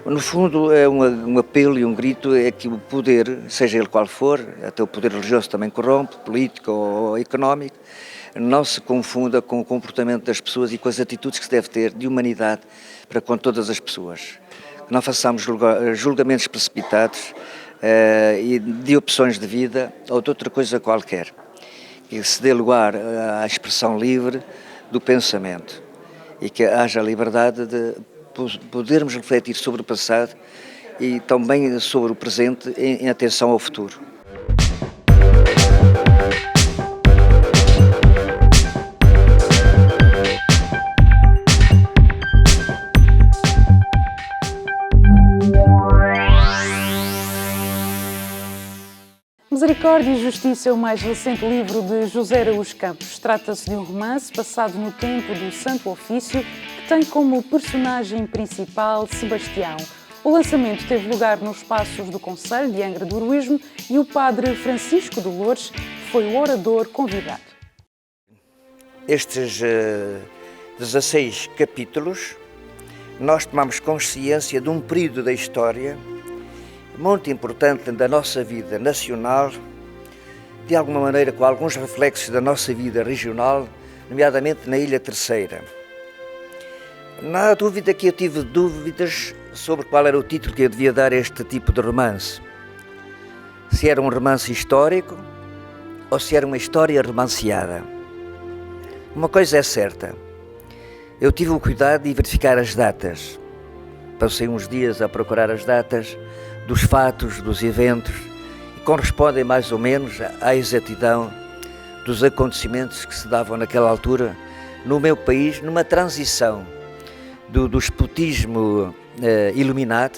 No fundo, é um apelo e um grito é que o poder, seja ele qual for, até o poder religioso também corrompe, político ou económico, não se confunda com o comportamento das pessoas e com as atitudes que se deve ter de humanidade para com todas as pessoas. Que não façamos julgamentos precipitados e de opções de vida ou de outra coisa qualquer. Que se dê lugar à expressão livre do pensamento e que haja a liberdade de podermos refletir sobre o passado e também sobre o presente em atenção ao futuro. Misericórdia e Justiça é o mais recente livro de José Araújo Campos. Trata-se de um romance passado no tempo do Santo Ofício que tem como personagem principal Sebastião. O lançamento teve lugar nos espaços do Conselho de Angra do Heroísmo e o padre Francisco de Loures foi o orador convidado. Estes 16 capítulos, nós tomamos consciência de um período da história muito importante da nossa vida nacional, de alguma maneira com alguns reflexos da nossa vida regional, nomeadamente na Ilha Terceira. Não há dúvida que eu tive dúvidas sobre qual era o título que eu devia dar a este tipo de romance. Se era um romance histórico ou se era uma história romanceada. Uma coisa é certa, eu tive o cuidado de verificar as datas. Passei uns dias a procurar as datas dos fatos, dos eventos, e correspondem mais ou menos à exatidão dos acontecimentos que se davam naquela altura no meu país, numa transição do despotismo iluminado.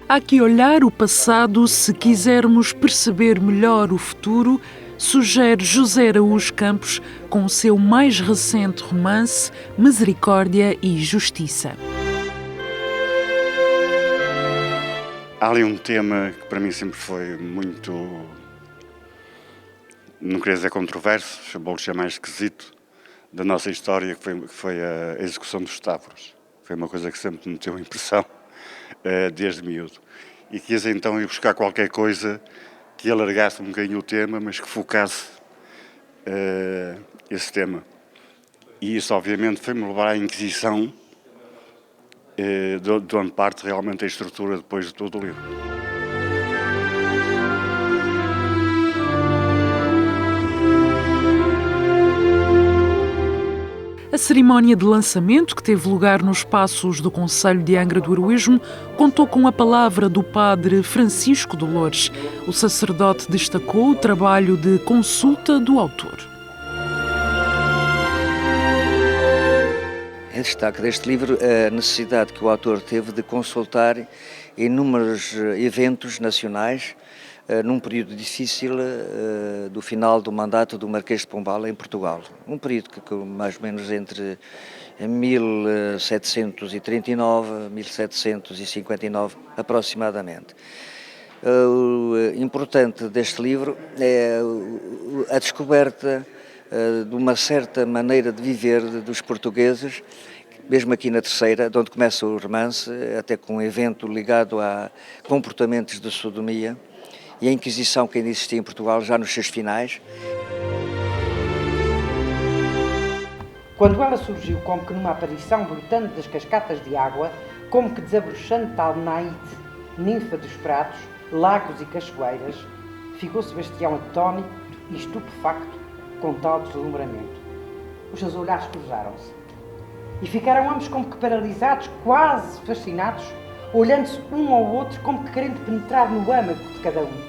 Há que olhar o passado se quisermos perceber melhor o futuro, sugere José Araújo Campos com o seu mais recente romance Misericórdia e Justiça. Há ali um tema que para mim sempre foi muito, não queria dizer controverso, vou chamar esquisito, da nossa história, que foi a execução dos Stavros. Foi uma coisa que sempre me deu impressão, desde miúdo. E quis então ir buscar qualquer coisa que alargasse um bocadinho o tema, mas que focasse esse tema. E isso obviamente foi-me levar à Inquisição, de onde parte realmente a estrutura depois de todo o livro. A cerimónia de lançamento, que teve lugar nos espaços do Conselho de Angra do Heroísmo, contou com a palavra do padre Francisco de Loures. O sacerdote destacou o trabalho de consulta do autor. Em destaque deste livro, a necessidade que o autor teve de consultar inúmeros eventos nacionais num período difícil do final do mandato do Marquês de Pombal em Portugal. Um período que mais ou menos entre 1739 e 1759 aproximadamente. O importante deste livro é a descoberta de uma certa maneira de viver dos portugueses, mesmo aqui na Terceira, de onde começa o romance, até com um evento ligado a comportamentos de sodomia e a Inquisição que ainda existia em Portugal já nos seus finais. Quando ela surgiu como que numa aparição brotando das cascatas de água, como que desabrochando tal Naide, ninfa dos pratos, lagos e cachoeiras, ficou Sebastião atónito e estupefacto com tal deslumbramento. Os seus olhares cruzaram-se e ficaram ambos como que paralisados, quase fascinados, olhando-se um ao outro como que querendo penetrar no âmago de cada um.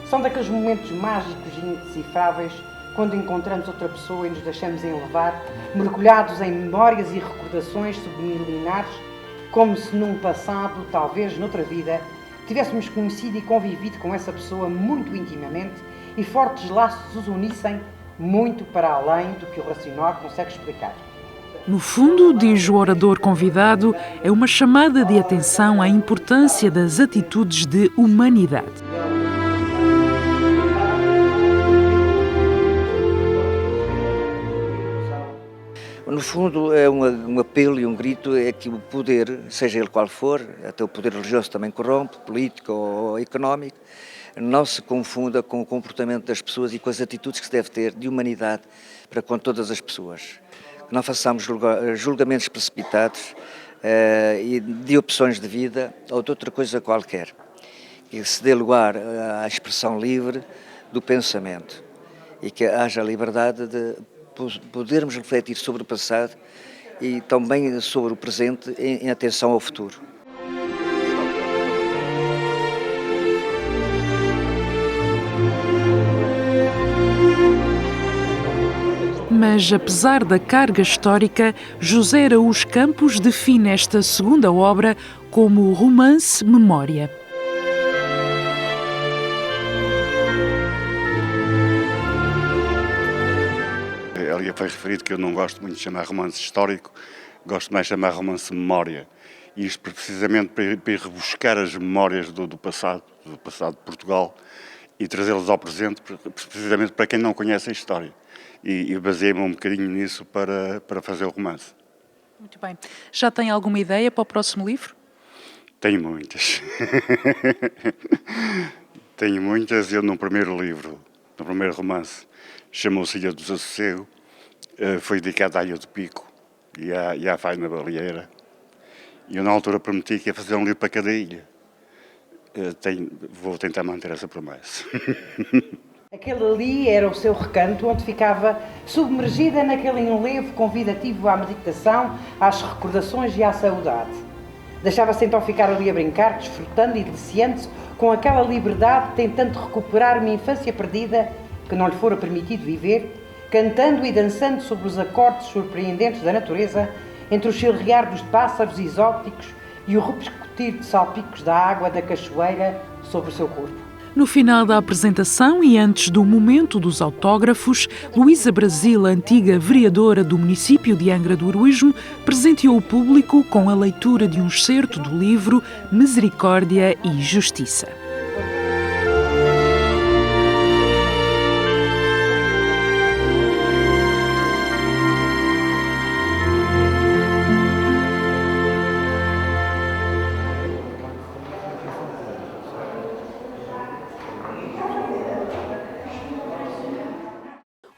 São daqueles momentos mágicos e indecifráveis quando encontramos outra pessoa e nos deixamos enlevar, mergulhados em memórias e recordações subliminares, como se num passado, talvez noutra vida, tivéssemos conhecido e convivido com essa pessoa muito intimamente e fortes laços os unissem muito para além do que o racional consegue explicar. No fundo, diz o orador convidado, é uma chamada de atenção à importância das atitudes de humanidade. No fundo, é um apelo e um grito, é que o poder, seja ele qual for, até o poder religioso também corrompe, político ou económico, não se confunda com o comportamento das pessoas e com as atitudes que se deve ter de humanidade para com todas as pessoas. Que não façamos julgamentos precipitados e de opções de vida ou de outra coisa qualquer. Que se dê lugar à expressão livre do pensamento e que haja a liberdade de podermos refletir sobre o passado e também sobre o presente em atenção ao futuro. Mas, apesar da carga histórica, José Araújo Campos define esta segunda obra como romance-memória. Ali foi referido que eu não gosto muito de chamar romance histórico, gosto mais de chamar romance-memória. E isto precisamente para ir rebuscar as memórias do passado de Portugal e trazê-las ao presente, precisamente para quem não conhece a história. E baseei-me um bocadinho nisso para fazer o romance. Muito bem. Já tem alguma ideia para o próximo livro? Tenho muitas. Tenho muitas. Eu, no primeiro livro, no primeiro romance, chamou-se Ilha do Desassossego, foi dedicado à Ilha do Pico e à Faina Baleeira. E eu, na altura, prometi que ia fazer um livro para cada ilha. Vou tentar manter essa promessa. Aquele ali era o seu recanto, onde ficava submergida naquele enlevo convidativo à meditação, às recordações e à saudade. Deixava-se então ficar ali a brincar, desfrutando e deliciando-se com aquela liberdade, tentando recuperar uma infância perdida que não lhe fora permitido viver, cantando e dançando sobre os acordes surpreendentes da natureza, entre o chilrear dos pássaros exóticos e o repercutir de salpicos da água da cachoeira sobre o seu corpo. No final da apresentação e antes do momento dos autógrafos, Luísa Brasil, antiga vereadora do município de Angra do Heroísmo, presenteou o público com a leitura de um excerto do livro Misericórdia e Justiça.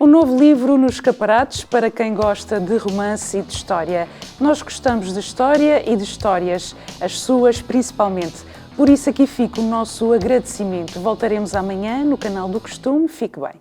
Um novo livro nos escaparates para quem gosta de romance e de história. Nós gostamos de história e de histórias, as suas principalmente. Por isso aqui fica o nosso agradecimento. Voltaremos amanhã no canal do costume. Fique bem.